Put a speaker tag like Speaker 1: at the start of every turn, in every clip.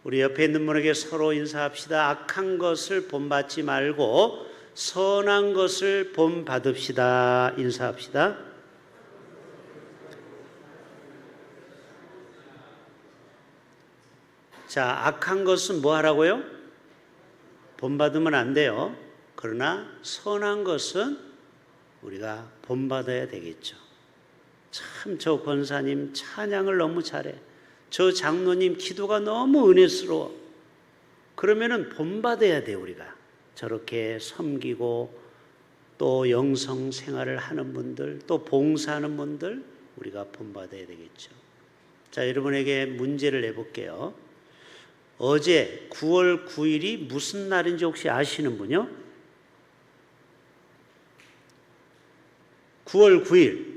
Speaker 1: 우리 옆에 있는 분에게 서로 인사합시다. 악한 것을 본받지 말고 선한 것을 본받읍시다. 인사합시다. 자, 악한 것은 뭐 하라고요? 본받으면 안 돼요. 그러나 선한 것은 우리가 본받아야 되겠죠. 참 저 권사님 찬양을 너무 잘해. 저 장로님 기도가 너무 은혜스러워. 그러면은 본받아야 돼. 우리가 저렇게 섬기고 또 영성 생활을 하는 분들, 또 봉사하는 분들 우리가 본받아야 되겠죠. 자, 여러분에게 문제를 내볼게요. 어제 9월 9일이 무슨 날인지 혹시 아시는 분요? 9월 9일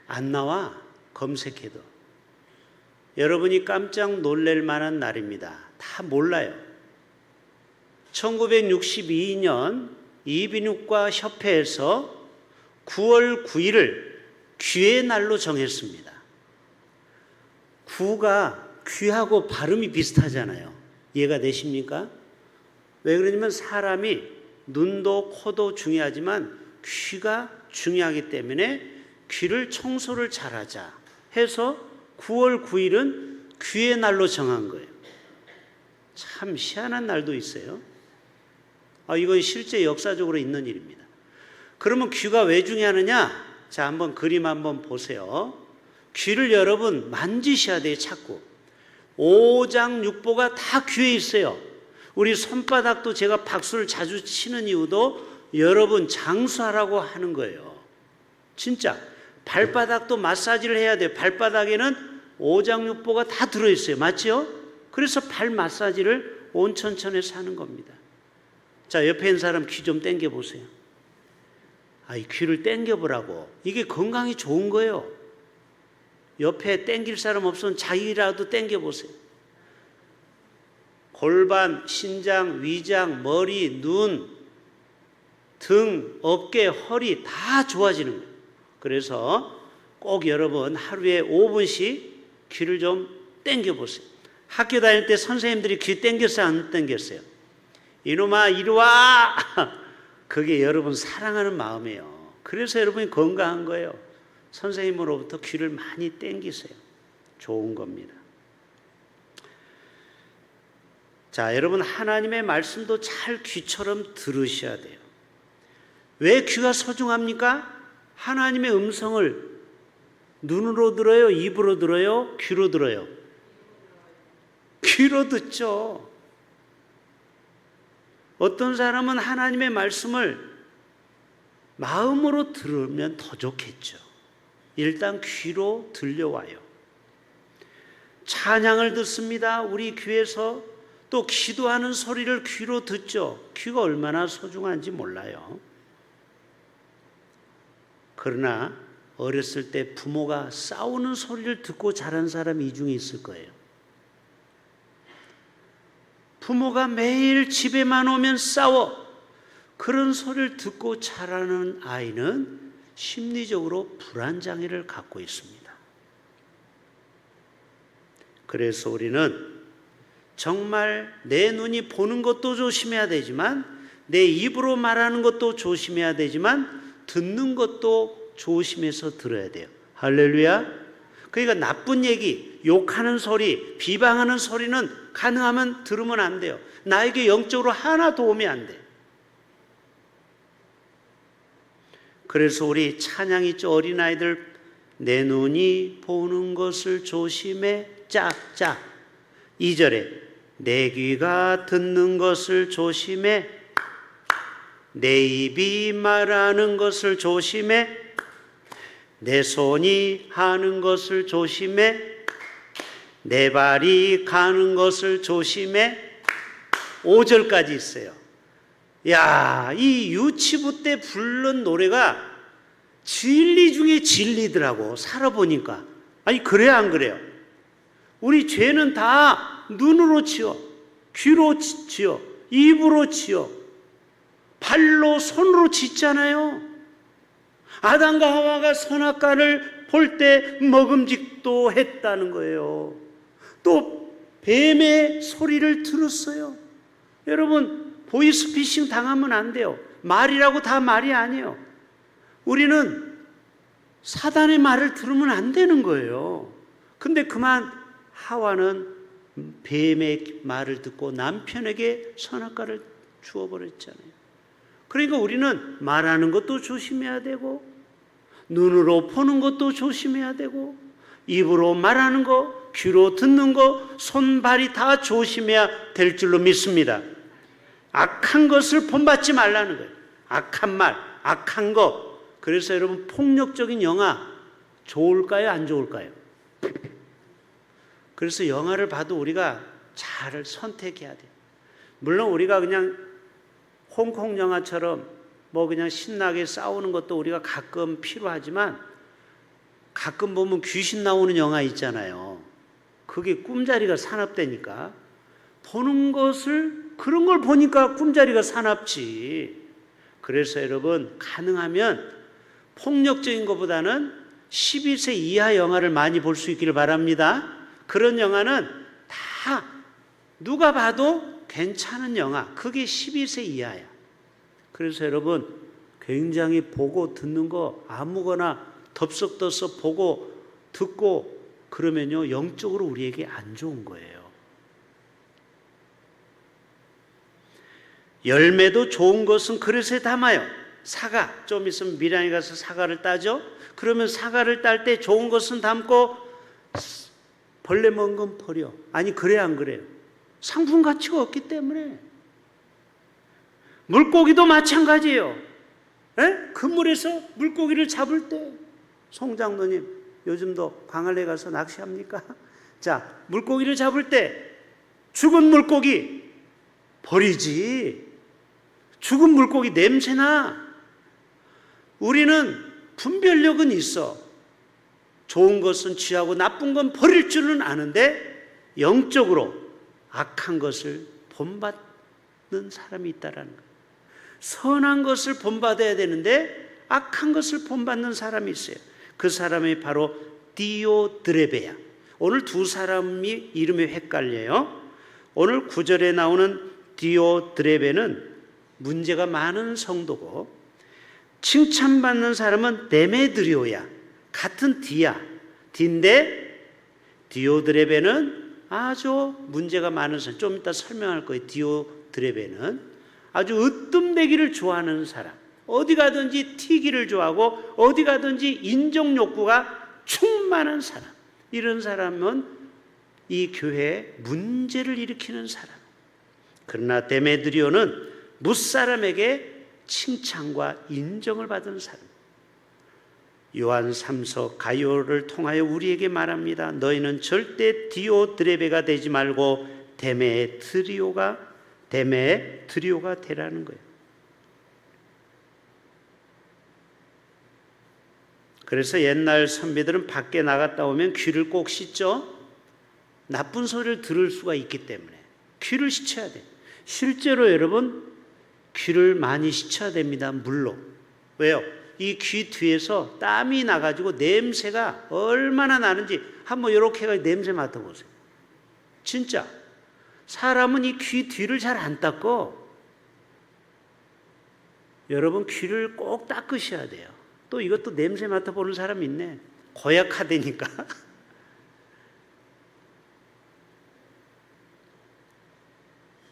Speaker 1: 안 나와. 검색해도. 여러분이 깜짝 놀랄 만한 날입니다. 다 몰라요. 1962년 이비인후과 협회에서 9월 9일을 귀의 날로 정했습니다. 구가 귀하고 발음이 비슷하잖아요. 이해가 되십니까? 왜 그러냐면 사람이 눈도 코도 중요하지만 귀가 중요하기 때문에 귀를 청소를 잘하자 해서 9월 9일은 귀의 날로 정한 거예요. 참 희한한 날도 있어요. 이건 실제 역사적으로 있는 일입니다. 그러면 귀가 왜 중요하느냐? 자, 한번 그림 한번 보세요. 귀를 여러분 만지셔야 돼요. 자꾸. 오장육부가 다 귀에 있어요. 우리 손바닥도 제가 박수를 자주 치는 이유도 여러분 장수하라고 하는 거예요. 진짜 발바닥도 마사지를 해야 돼요. 발바닥에는 오장육부가 다 들어있어요. 맞죠? 그래서 발 마사지를 온천천에서 하는 겁니다. 자, 옆에 있는 사람 귀 좀 당겨보세요. 이 귀를 당겨보라고. 이게 건강에 좋은 거예요. 옆에 당길 사람 없으면 자기라도 당겨보세요. 골반, 신장, 위장, 머리, 눈, 등, 어깨, 허리 다 좋아지는 거예요. 그래서 꼭 여러분 하루에 5분씩 귀를 좀 당겨보세요. 학교 다닐 때 선생님들이 귀 당겼어요? 안 당겼어요? 이놈아 이리 와! 그게 여러분 사랑하는 마음이에요. 그래서 여러분이 건강한 거예요. 선생님으로부터 귀를 많이 당기세요. 좋은 겁니다. 자, 여러분 하나님의 말씀도 잘 귀처럼 들으셔야 돼요. 왜 귀가 소중합니까? 하나님의 음성을 눈으로 들어요? 입으로 들어요? 귀로 들어요? 귀로 듣죠. 어떤 사람은 하나님의 말씀을 마음으로 들으면 더 좋겠죠. 일단 귀로 들려와요. 찬양을 듣습니다. 우리 귀에서 또 기도하는 소리를 귀로 듣죠. 귀가 얼마나 소중한지 몰라요. 그러나 어렸을 때 부모가 싸우는 소리를 듣고 자란 사람이 이 중에 있을 거예요. 부모가 매일 집에만 오면 싸워. 그런 소리를 듣고 자라는 아이는 심리적으로 불안장애를 갖고 있습니다. 그래서 우리는 정말 내 눈이 보는 것도 조심해야 되지만 내 입으로 말하는 것도 조심해야 되지만 듣는 것도 조심해서 들어야 돼요. 할렐루야. 그러니까 나쁜 얘기, 욕하는 소리, 비방하는 소리는 가능하면 들으면 안 돼요. 나에게 영적으로 하나 도움이 안 돼요. 그래서 우리 찬양 있죠. 어린아이들 내 눈이 보는 것을 조심해 짝짝. 2절에 내 귀가 듣는 것을 조심해 내 입이 말하는 것을 조심해 내 손이 하는 것을 조심해 내 발이 가는 것을 조심해 5절까지 있어요. 야, 이 유치부 때 부른 노래가 진리 중에 진리더라고. 살아보니까. 아니 그래요 안 그래요? 우리 죄는 다 눈으로 치요, 귀로 치요, 입으로 치요, 발로 손으로 짓잖아요. 아담과 하와가 선악과를 볼 때 먹음직도 했다는 거예요. 또 뱀의 소리를 들었어요. 여러분, 보이스피싱 당하면 안 돼요. 말이라고 다 말이 아니에요. 우리는 사단의 말을 들으면 안 되는 거예요. 근데 그만 하와는 뱀의 말을 듣고 남편에게 선악과를 주어버렸잖아요. 그러니까 우리는 말하는 것도 조심해야 되고, 눈으로 보는 것도 조심해야 되고, 입으로 말하는 거, 귀로 듣는 거, 손발이 다 조심해야 될 줄로 믿습니다. 악한 것을 본받지 말라는 거예요. 악한 말, 악한 거. 그래서 여러분, 폭력적인 영화 좋을까요? 안 좋을까요? 그래서 영화를 봐도 우리가 잘 선택해야 돼요. 물론 우리가 그냥 홍콩 영화처럼 뭐 그냥 신나게 싸우는 것도 우리가 가끔 필요하지만, 가끔 보면 귀신 나오는 영화 있잖아요. 그게 꿈자리가 사납다니까. 보는 것을, 그런 걸 보니까 꿈자리가 사납지. 그래서 여러분, 가능하면 폭력적인 것보다는 12세 이하 영화를 많이 볼 수 있기를 바랍니다. 그런 영화는 다 누가 봐도 괜찮은 영화, 그게 12세 이하야. 그래서 여러분, 굉장히 보고 듣는 거 아무거나 덥석 떠서 보고 듣고 그러면요, 영적으로 우리에게 안 좋은 거예요. 열매도 좋은 것은 그릇에 담아요. 사과, 좀 있으면 밀양에 가서 사과를 따죠. 그러면 사과를 딸 때 좋은 것은 담고 벌레 먹은 건 버려. 아니, 그래 안 그래요? 상품 가치가 없기 때문에. 물고기도 마찬가지예요. 그물에서 물고기를 잡을 때, 송장로님 요즘도 광안리에 가서 낚시합니까? 자, 물고기를 잡을 때 죽은 물고기 버리지. 죽은 물고기 냄새나. 우리는 분별력은 있어. 좋은 것은 취하고 나쁜 건 버릴 줄은 아는데 영적으로 악한 것을 본받는 사람이 있다라는 거예요. 선한 것을 본받아야 되는데 악한 것을 본받는 사람이 있어요. 그 사람이 바로 디오드레베야. 오늘 두 사람이 이름이 헷갈려요. 오늘 9절에 나오는 디오드레베는 문제가 많은 성도고, 칭찬받는 사람은 데메드리오야. 같은 디인데 디오드레베는 아주 문제가 많은 사람. 좀 이따 설명할 거예요. 디오드레베는 아주 으뜸되기를 좋아하는 사람, 어디 가든지 튀기를 좋아하고 어디 가든지 인정 욕구가 충만한 사람. 이런 사람은 이 교회에 문제를 일으키는 사람. 그러나 데메드리오는 무사람에게 칭찬과 인정을 받은 사람. 요한 3서 가요를 통하여 우리에게 말합니다. 너희는 절대 디오드레베가 되지 말고 데메드리오가 되라는 거예요. 그래서 옛날 선비들은 밖에 나갔다 오면 귀를 꼭 씻죠. 나쁜 소리를 들을 수가 있기 때문에 귀를 씻어야 돼. 실제로 여러분, 귀를 많이 씻어야 됩니다. 물로. 왜요? 이 귀 뒤에서 땀이 나가지고 냄새가 얼마나 나는지 한번 이렇게 해가지고 냄새 맡아보세요. 진짜 사람은 이 귀 뒤를 잘 안 닦고, 여러분 귀를 꼭 닦으셔야 돼요. 또 이것도 냄새 맡아보는 사람 있네. 고약하다니까.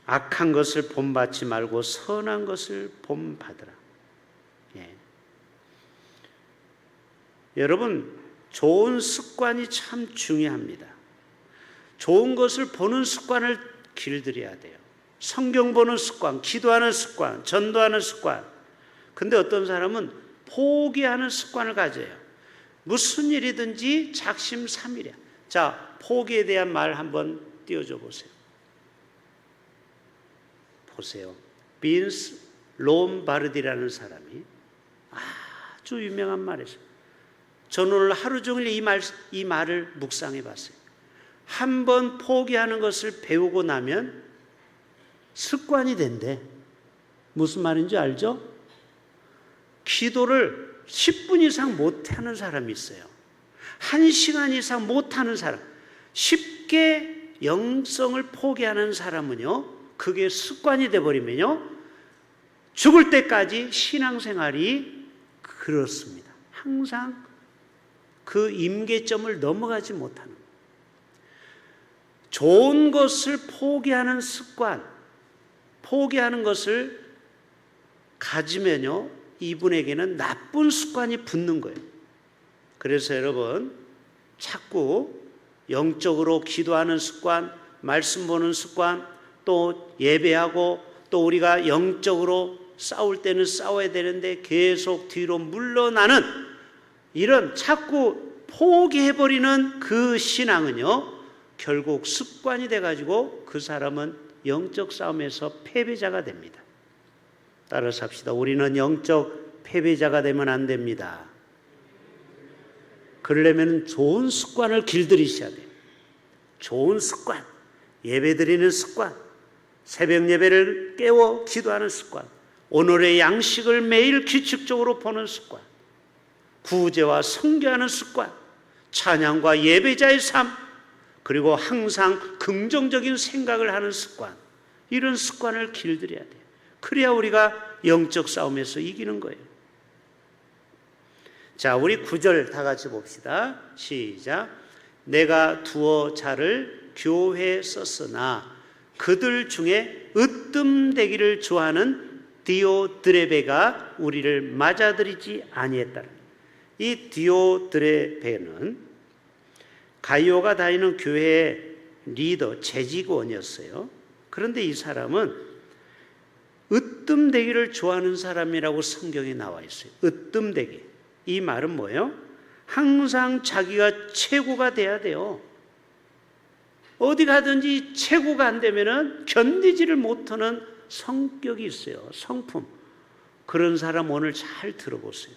Speaker 1: 악한 것을 본받지 말고 선한 것을 본받으라. 예. 여러분, 좋은 습관이 참 중요합니다. 좋은 것을 보는 습관을 길들여야 돼요. 성경 보는 습관, 기도하는 습관, 전도하는 습관. 근데 어떤 사람은 포기하는 습관을 가져요. 무슨 일이든지 작심삼일이야. 자, 포기에 대한 말 한번 띄워줘 보세요. 보세요. 빈스 롬바르디라는 사람이 아주 유명한 말이죠. 저는 오늘 하루 종일 이 말을 묵상해 봤어요. 한 번 포기하는 것을 배우고 나면 습관이 된대. 무슨 말인지 알죠? 기도를 10분 이상 못하는 사람이 있어요. 1시간 이상 못하는 사람. 쉽게 영성을 포기하는 사람은요, 그게 습관이 돼버리면요, 죽을 때까지 신앙생활이 그렇습니다. 항상 그 임계점을 넘어가지 못하는, 좋은 것을 포기하는 습관, 포기하는 것을 가지면요, 이분에게는 나쁜 습관이 붙는 거예요. 그래서 여러분, 자꾸 영적으로 기도하는 습관, 말씀 보는 습관, 또 예배하고, 또 우리가 영적으로 싸울 때는 싸워야 되는데 계속 뒤로 물러나는 이런 자꾸 포기해버리는 그 신앙은요, 결국 습관이 돼가지고 그 사람은 영적 싸움에서 패배자가 됩니다. 따라서 합시다. 우리는 영적 패배자가 되면 안 됩니다. 그러려면 좋은 습관을 길들이셔야 돼요. 좋은 습관, 예배 드리는 습관, 새벽 예배를 깨워 기도하는 습관, 오늘의 양식을 매일 규칙적으로 보는 습관, 구제와 성교하는 습관, 찬양과 예배자의 삶, 그리고 항상 긍정적인 생각을 하는 습관, 이런 습관을 길들여야 돼요. 그래야 우리가 영적 싸움에서 이기는 거예요. 자, 우리 9절 다 같이 봅시다. 시작. 내가 두어 자를 교회에 썼으나 그들 중에 으뜸되기를 좋아하는 디오드레베가 우리를 맞아들이지 아니했다. 이 디오드레베는 가이오가 다니는 교회의 리더, 재직원이었어요. 그런데 이 사람은 으뜸되기를 좋아하는 사람이라고 성경에 나와 있어요. 으뜸되기. 이 말은 뭐예요? 항상 자기가 최고가 돼야 돼요. 어디 가든지 최고가 안 되면은 견디지를 못하는 성격이 있어요. 성품. 그런 사람 오늘 잘 들어보세요.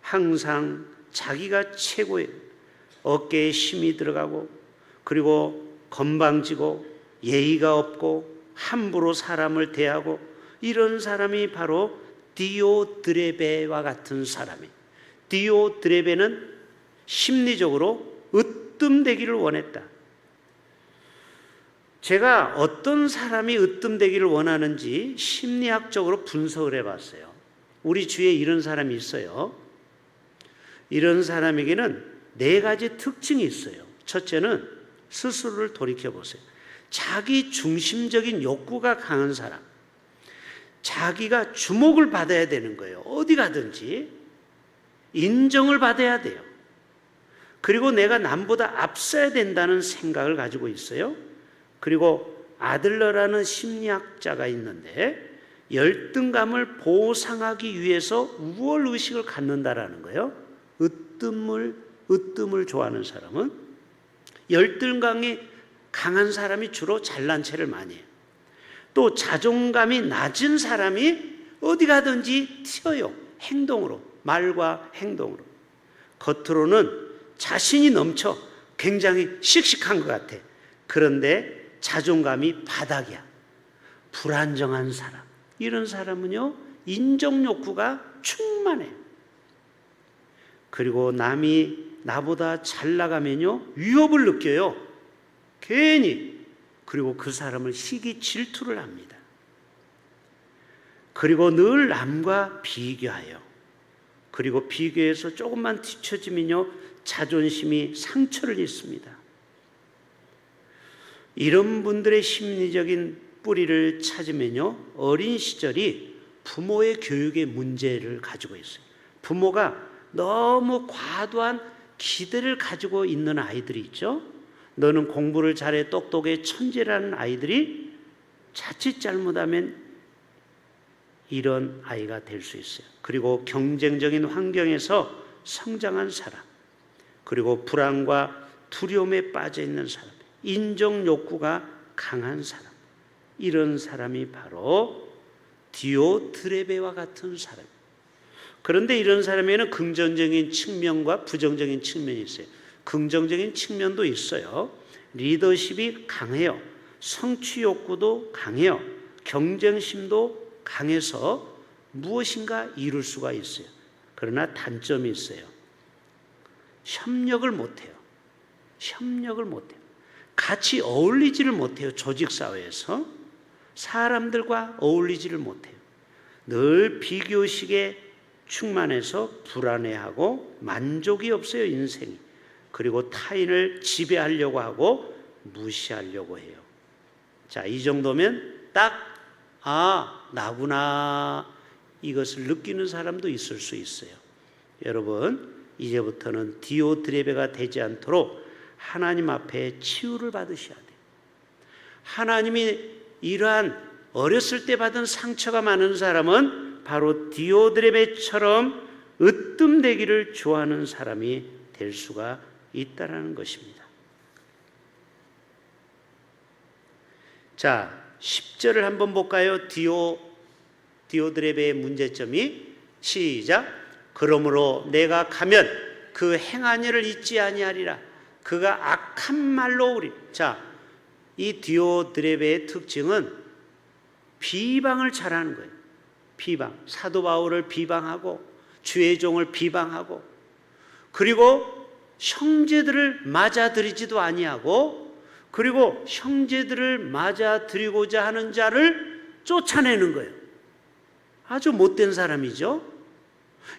Speaker 1: 항상 자기가 최고예요. 어깨에 힘이 들어가고, 그리고 건방지고 예의가 없고 함부로 사람을 대하고, 이런 사람이 바로 디오드레베와 같은 사람이에요. 디오드레베는 심리적으로 으뜸되기를 원했다. 제가 어떤 사람이 으뜸되기를 원하는지 심리학적으로 분석을 해봤어요. 우리 주위에 이런 사람이 있어요. 이런 사람에게는 4가지 특징이 있어요. 첫째는 스스로를 돌이켜보세요. 자기 중심적인 욕구가 강한 사람, 자기가 주목을 받아야 되는 거예요. 어디 가든지 인정을 받아야 돼요. 그리고 내가 남보다 앞서야 된다는 생각을 가지고 있어요. 그리고 아들러라는 심리학자가 있는데 열등감을 보상하기 위해서 우월의식을 갖는다라는 거예요. 으뜸을 좋아하는 사람은, 열등감이 강한 사람이 주로 잘난 체를 많이 해요. 또 자존감이 낮은 사람이 어디 가든지 튀어요. 행동으로, 말과 행동으로. 겉으로는 자신이 넘쳐 굉장히 씩씩한 것 같아. 그런데 자존감이 바닥이야. 불안정한 사람, 이런 사람은요, 인정욕구가 충만해요. 그리고 남이 나보다 잘 나가면요, 위협을 느껴요. 괜히. 그리고 그 사람을 시기 질투를 합니다. 그리고 늘 남과 비교해요. 그리고 비교해서 조금만 뒤처지면요, 자존심이 상처를 입습니다. 이런 분들의 심리적인 뿌리를 찾으면요, 어린 시절이 부모의 교육의 문제를 가지고 있어요. 부모가 너무 과도한 기대를 가지고 있는 아이들이 있죠. 너는 공부를 잘해 똑똑해 천재라는 아이들이 자칫 잘못하면 이런 아이가 될 수 있어요. 그리고 경쟁적인 환경에서 성장한 사람, 그리고 불안과 두려움에 빠져 있는 사람, 인정 욕구가 강한 사람, 이런 사람이 바로 디오드레베와 같은 사람. 그런데 이런 사람에는 긍정적인 측면과 부정적인 측면이 있어요. 긍정적인 측면도 있어요. 리더십이 강해요. 성취 욕구도 강해요. 경쟁심도 강해서 무엇인가 이룰 수가 있어요. 그러나 단점이 있어요. 협력을 못해요. 협력을 못해요. 같이 어울리지를 못해요. 조직사회에서 사람들과 어울리지를 못해요. 늘 비교식에 충만해서 불안해하고 만족이 없어요, 인생이. 그리고 타인을 지배하려고 하고 무시하려고 해요. 자, 이 정도면 딱 나구나, 이것을 느끼는 사람도 있을 수 있어요. 여러분, 이제부터는 디오드레베가 되지 않도록 하나님 앞에 치유를 받으셔야 돼요. 하나님이 이러한 어렸을 때 받은 상처가 많은 사람은 바로 디오드레베처럼 으뜸되기를 좋아하는 사람이 될 수가 있다라는 것입니다. 자, 10절을 한번 볼까요? 디오드레베의 문제점이, 시작. 그러므로 내가 가면 그 행한 일을 잊지 아니하리라. 그가 악한 말로 우리. 자, 이 디오드레베의 특징은 비방을 잘하는 거예요. 비방. 사도 바울을 비방하고 주의 종을 비방하고, 그리고 형제들을 맞아들이지도 아니하고, 그리고 형제들을 맞아들이고자 하는 자를 쫓아내는 거예요. 아주 못된 사람이죠.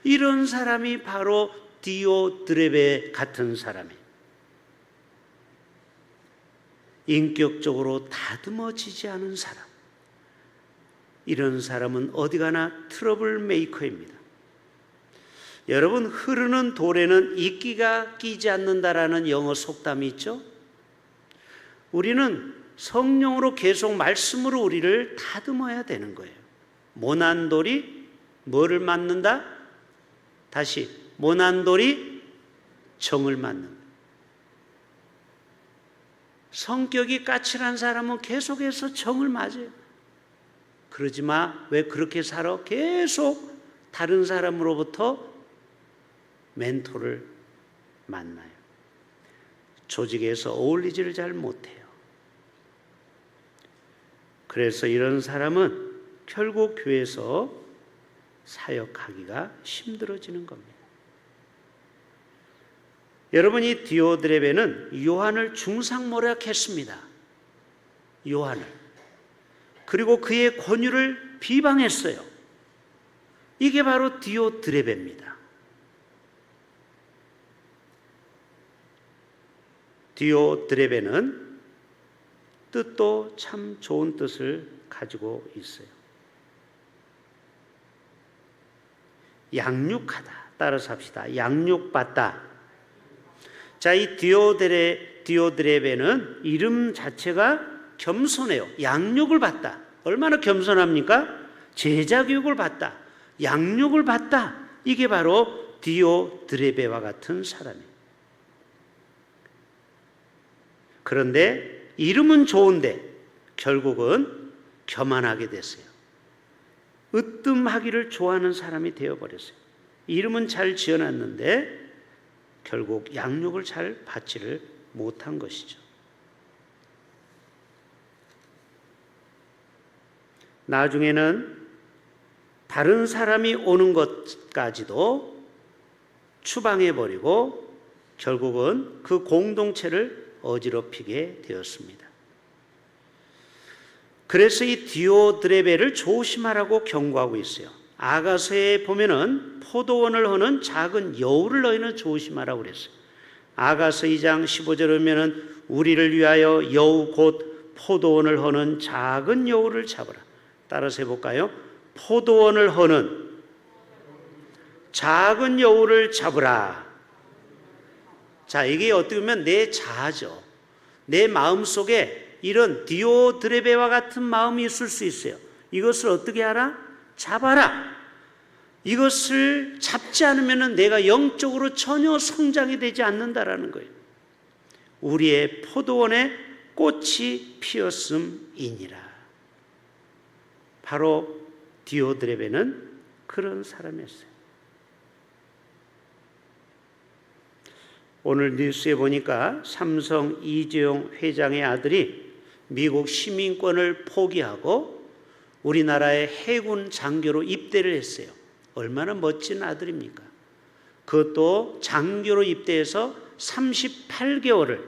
Speaker 1: 이런 사람이 바로 디오드레베 같은 사람이에요. 인격적으로 다듬어지지 않은 사람. 이런 사람은 어디 가나 트러블 메이커입니다. 여러분, 흐르는 돌에는 이끼가 끼지 않는다라는 영어 속담이 있죠. 우리는 성령으로 계속 말씀으로 우리를 다듬어야 되는 거예요. 모난 돌이 뭐를 맞는다? 다시, 모난 돌이 정을 맞는다. 성격이 까칠한 사람은 계속해서 정을 맞아요. 그러지 마. 왜 그렇게 살아? 계속 다른 사람으로부터 멘토를 만나요. 조직에서 어울리지를 잘 못해요. 그래서 이런 사람은 결국 교회에서 사역하기가 힘들어지는 겁니다. 여러분, 이 디오드레베는 요한을 중상모략했습니다. 요한을. 그리고 그의 권유를 비방했어요. 이게 바로 디오드레베입니다. 디오드레베는 뜻도 참 좋은 뜻을 가지고 있어요. 양육하다. 따라서 합시다. 양육받다. 자, 이 디오드레베는 이름 자체가 겸손해요. 양육을 받다. 얼마나 겸손합니까? 제자 교육을 받다. 양육을 받다. 이게 바로 디오드레베와 같은 사람이에요. 그런데 이름은 좋은데 결국은 교만하게 됐어요. 으뜸하기를 좋아하는 사람이 되어버렸어요. 이름은 잘 지어놨는데 결국 양육을 잘 받지를 못한 것이죠. 나중에는 다른 사람이 오는 것까지도 추방해버리고 결국은 그 공동체를 어지럽히게 되었습니다. 그래서 이 디오드레베를 조심하라고 경고하고 있어요. 아가서에 보면은 포도원을 허는 작은 여우를 너희는 조심하라고 그랬어요. 아가서 2장 15절에 보면은 우리를 위하여 여우 곧 포도원을 허는 작은 여우를 잡으라. 따라서 해볼까요? 포도원을 허는 작은 여우를 잡으라. 자, 이게 어떻게 보면 내 자아죠. 내 마음속에 이런 디오드레베와 같은 마음이 있을 수 있어요. 이것을 어떻게 하라? 잡아라. 이것을 잡지 않으면 내가 영적으로 전혀 성장이 되지 않는다라는 거예요. 우리의 포도원에 꽃이 피었음이니라. 바로 디오드레베는 그런 사람이었어요. 오늘 뉴스에 보니까 삼성 이재용 회장의 아들이 미국 시민권을 포기하고 우리나라의 해군 장교로 입대를 했어요. 얼마나 멋진 아들입니까? 그것도 장교로 입대해서 38개월을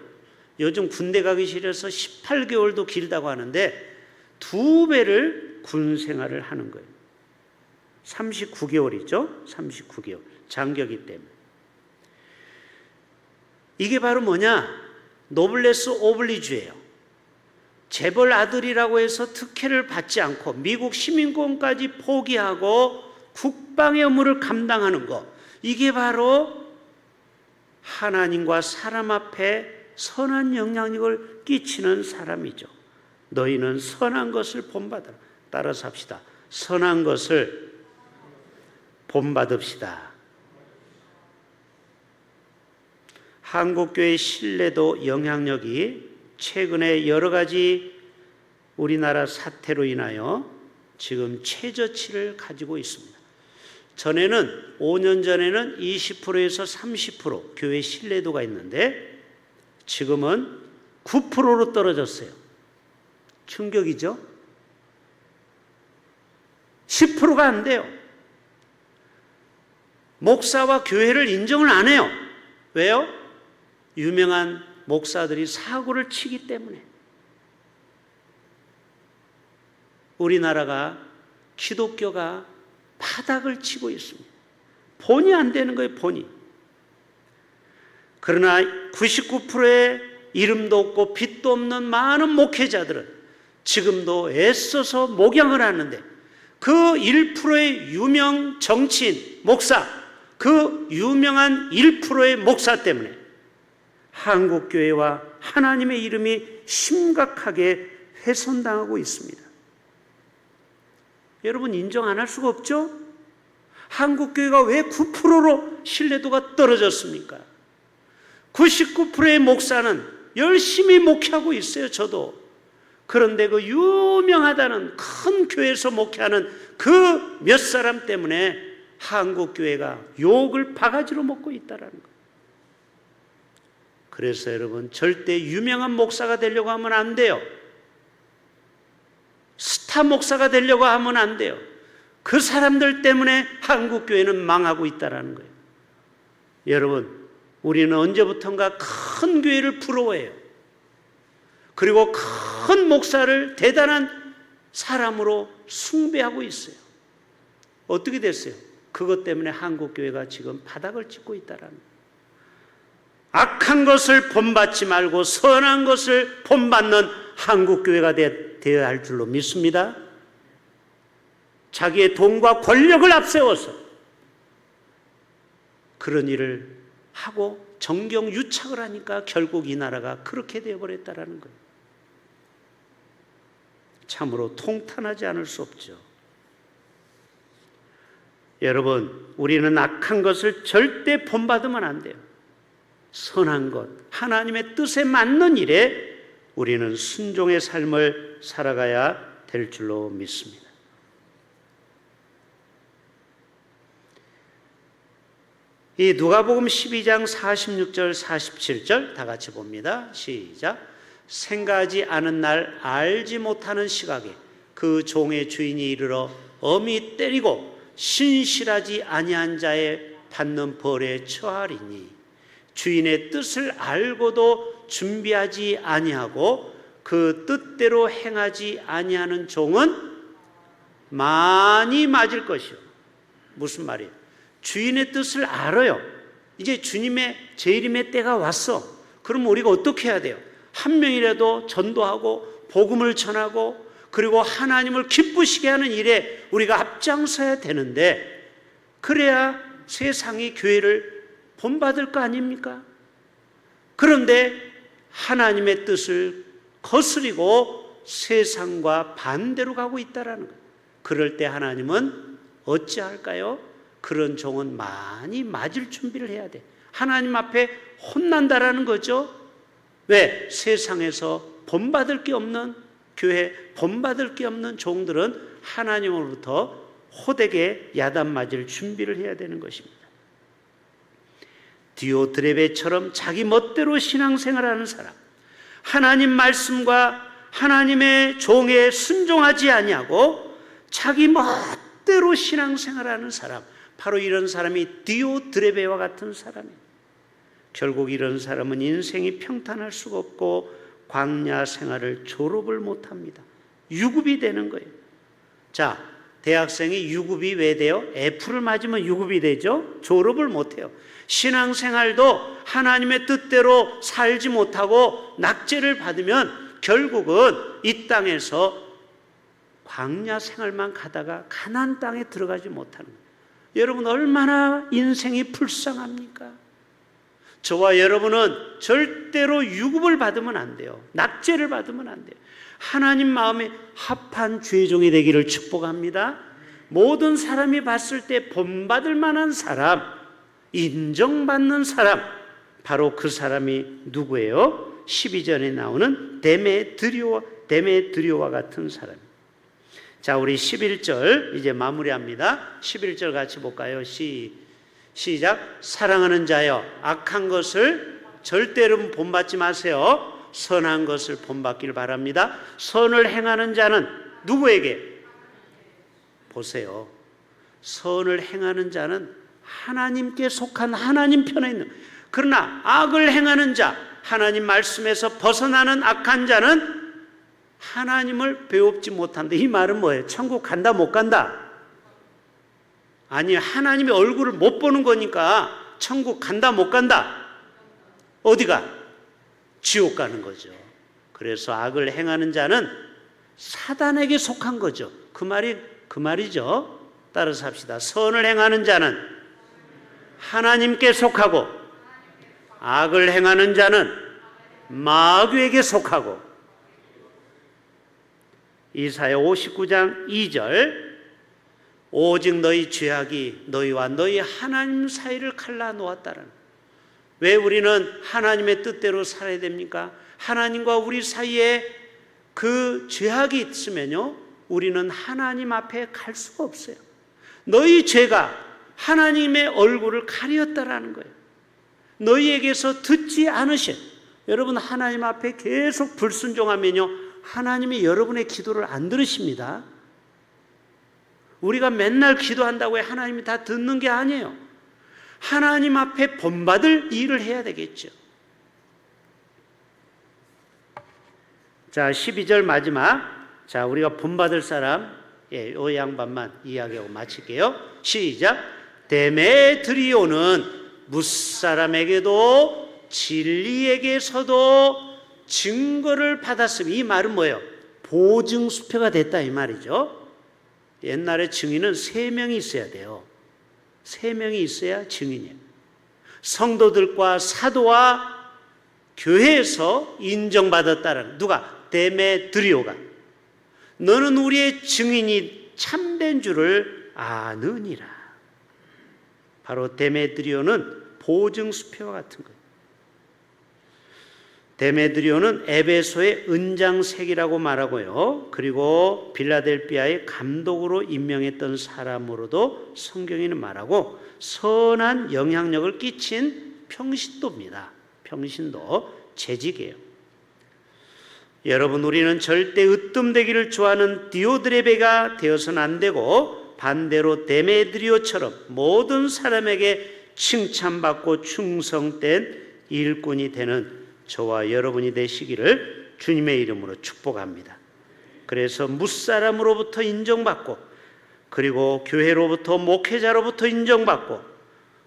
Speaker 1: 요즘 군대 가기 싫어서 18개월도 길다고 하는데 2배를 군 생활을 하는 거예요. 39개월이죠. 39개월. 장교기 때문에. 이게 바로 뭐냐? 노블레스 오블리주예요. 재벌 아들이라고 해서 특혜를 받지 않고 미국 시민권까지 포기하고 국방의 업무를 감당하는 것. 이게 바로 하나님과 사람 앞에 선한 영향력을 끼치는 사람이죠. 너희는 선한 것을 본받아라. 따라서 합시다. 선한 것을 본받읍시다. 한국교회의 신뢰도 영향력이 최근에 여러 가지 우리나라 사태로 인하여 지금 최저치를 가지고 있습니다. 전에는 5년 전에는 20%에서 30% 교회 신뢰도가 있는데 지금은 9%로 떨어졌어요. 충격이죠? 10%가 안 돼요. 목사와 교회를 인정을 안 해요. 왜요? 유명한 목사들이 사고를 치기 때문에. 우리나라가 기독교가 바닥을 치고 있습니다. 본이 안 되는 거예요, 본이. 그러나 99%의 이름도 없고 빚도 없는 많은 목회자들은 지금도 애써서 목양을 하는데 그 1%의 유명 정치인, 목사, 그 유명한 1%의 목사 때문에 한국교회와 하나님의 이름이 심각하게 훼손당하고 있습니다. 여러분 인정 안 할 수가 없죠? 한국교회가 왜 9%로 신뢰도가 떨어졌습니까? 99%의 목사는 열심히 목회하고 있어요, 저도. 그런데 그 유명하다는 큰 교회에서 목회하는 그 몇 사람 때문에 한국교회가 욕을 바가지로 먹고 있다는 거예요. 그래서 여러분 절대 유명한 목사가 되려고 하면 안 돼요. 스타 목사가 되려고 하면 안 돼요. 그 사람들 때문에 한국교회는 망하고 있다는 거예요. 여러분, 우리는 언제부턴가 큰 교회를 부러워해요. 그리고 큰 목사를 대단한 사람으로 숭배하고 있어요. 어떻게 됐어요? 그것 때문에 한국교회가 지금 바닥을 찍고 있다는 거예요. 악한 것을 본받지 말고 선한 것을 본받는 한국교회가 되어야 할 줄로 믿습니다. 자기의 돈과 권력을 앞세워서 그런 일을 하고 정경 유착을 하니까 결국 이 나라가 그렇게 되어버렸다는 거예요. 참으로 통탄하지 않을 수 없죠. 여러분, 우리는 악한 것을 절대 본받으면 안 돼요. 선한 것, 하나님의 뜻에 맞는 일에 우리는 순종의 삶을 살아가야 될 줄로 믿습니다. 이 누가복음 12장 46절 47절 다 같이 봅니다. 시작. 생각하지 않은 날 알지 못하는 시각에 그 종의 주인이 이르러 엄히 때리고 신실하지 아니한 자의 받는 벌에 처하리니 주인의 뜻을 알고도 준비하지 아니하고 그 뜻대로 행하지 아니하는 종은 많이 맞을 것이요. 무슨 말이에요? 주인의 뜻을 알아요. 이제 주님의 재림의 때가 왔어. 그럼 우리가 어떻게 해야 돼요? 한 명이라도 전도하고 복음을 전하고 그리고 하나님을 기쁘시게 하는 일에 우리가 앞장서야 되는데 그래야 세상이 교회를 본받을 거 아닙니까? 그런데 하나님의 뜻을 거스리고 세상과 반대로 가고 있다는 거예요. 그럴 때 하나님은 어찌할까요? 그런 종은 많이 맞을 준비를 해야 돼. 하나님 앞에 혼난다라는 거죠. 왜? 세상에서 본받을 게 없는 교회, 본받을 게 없는 종들은 하나님으로부터 호되게 야단 맞을 준비를 해야 되는 것입니다. 디오드레베처럼 자기 멋대로 신앙생활하는 사람, 하나님 말씀과 하나님의 종에 순종하지 아니하고 자기 멋대로 신앙생활하는 사람, 바로 이런 사람이 디오드레베와 같은 사람이에요. 결국 이런 사람은 인생이 평탄할 수가 없고 광야 생활을 졸업을 못합니다. 유급이 되는 거예요. 자, 대학생이 유급이 왜 돼요? F를 맞으면 유급이 되죠. 졸업을 못해요. 신앙생활도 하나님의 뜻대로 살지 못하고 낙제를 받으면 결국은 이 땅에서 광야 생활만 가다가 가나안 땅에 들어가지 못하는 거예요. 여러분 얼마나 인생이 불쌍합니까? 저와 여러분은 절대로 유급을 받으면 안 돼요. 낙제를 받으면 안 돼요. 하나님 마음에 합한 죄종이 되기를 축복합니다. 모든 사람이 봤을 때 본받을 만한 사람, 인정받는 사람, 바로 그 사람이 누구예요? 12절에 나오는 데메드리오와 같은 사람. 자, 우리 11절 이제 마무리합니다. 11절 같이 볼까요? 시작. 사랑하는 자여, 악한 것을 절대로 본받지 마세요. 선한 것을 본받기를 바랍니다. 선을 행하는 자는 누구에게? 보세요. 선을 행하는 자는 하나님께 속한 하나님 편에 있는. 그러나 악을 행하는 자, 하나님 말씀에서 벗어나는 악한 자는 하나님을 배웁지 못한다. 이 말은 뭐예요? 천국 간다 못 간다? 아니, 하나님의 얼굴을 못 보는 거니까 천국 간다 못 간다? 어디가? 지옥 가는 거죠. 그래서 악을 행하는 자는 사단에게 속한 거죠. 그 말이죠. 따라서 합시다. 선을 행하는 자는 하나님께 속하고 악을 행하는 자는 마귀에게 속하고. 이사야 59장 2절. 오직 너희 죄악이 너희와 너희 하나님 사이를 갈라놓았다라는. 왜 우리는 하나님의 뜻대로 살아야 됩니까? 하나님과 우리 사이에 그 죄악이 있으면요, 우리는 하나님 앞에 갈 수가 없어요. 너희 죄가 하나님의 얼굴을 가렸다라는 거예요. 너희에게서 듣지 않으신. 여러분 하나님 앞에 계속 불순종하면요, 하나님이 여러분의 기도를 안 들으십니다. 우리가 맨날 기도한다고 해 하나님이 다 듣는 게 아니에요. 하나님 앞에 본받을 일을 해야 되겠죠. 자, 12절 마지막. 자, 우리가 본받을 사람, 이 양반만 이야기하고 마칠게요. 시작. 데메드리오는 무사람에게도 진리에게서도 증거를 받았으니, 이 말은 뭐예요? 보증수표가 됐다 이 말이죠. 옛날에 증인은 3명이 있어야 돼요. 3명이 있어야 증인이에요. 성도들과 사도와 교회에서 인정받았다는. 누가? 데메드리오가. 너는 우리의 증인이 참된 줄을 아느니라. 바로 데메드리오는 보증수표와 같은 거예요. 데메드리오는 에베소의 은장색이라고 말하고요. 그리고 빌라델비아의 감독으로 임명했던 사람으로도 성경에는 말하고, 선한 영향력을 끼친 평신도입니다. 평신도, 재직이에요. 여러분, 우리는 절대 으뜸되기를 좋아하는 디오드레베가 되어서는 안 되고, 반대로 데메드리오처럼 모든 사람에게 칭찬받고 충성된 일꾼이 되는 저와 여러분이 되시기를 주님의 이름으로 축복합니다. 그래서 무사람으로부터 인정받고, 그리고 교회로부터, 목회자로부터 인정받고,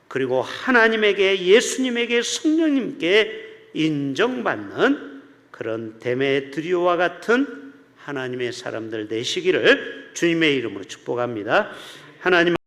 Speaker 1: 그리고 하나님에게, 예수님에게, 성령님께 인정받는 그런 데메드리오와 같은 하나님의 사람들 되시기를 주님의 이름으로 축복합니다. 하나님